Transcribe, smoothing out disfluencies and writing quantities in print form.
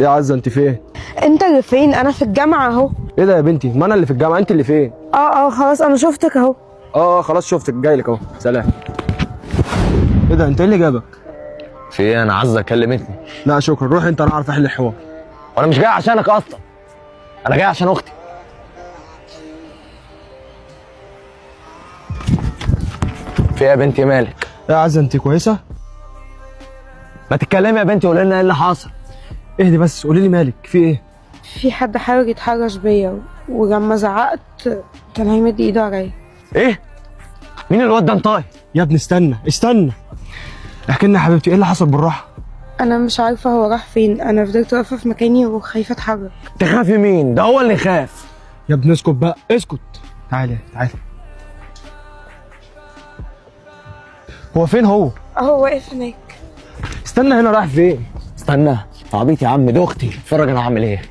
يا عزه انت فين؟ انت اللي فين؟ انا في الجامعه اهو. ايه ده يا بنتي؟ ما انا اللي في الجامعه، انت اللي فين؟ خلاص انا شفتك اهو. خلاص شفتك، جاي لك اهو، سلام. ايه ده؟ انت ايه اللي جابك؟ في ايه؟ انا عزه كلمتني. لا شكرا، روح انت، انا اعرف احل الحوار. وانا مش جاي عشانك اصلا، انا جاي عشان اختي. في ايه يا بنتي؟ مالك؟ يا عزه انت كويسه؟ ما تتكلمي يا بنتي، قولي لنا ايه اللي حصل. اهدي بس، قولي لي مالك، في ايه؟ في حد حاول يتحرش بيا ولما زعقت كان هيمد ايده عليا. ايه؟ مين الواد ده؟ انطاي يا ابني استنى، احكي لنا يا حبيبتي، ايه اللي حصل بالراحه؟ انا مش عارفه هو راح فين، انا فضلت واقفه في مكاني وخايفه اتحرك. تخافي مين؟ ده هو اللي خاف. يا ابني اسكت بقى، اسكت. تعالى. هو فين هو؟ اهو واقف هناك. استنى هنا، رايح فين؟ استنى عبيط يا عم، دي اختي، اتفرج انا هعمل ايه.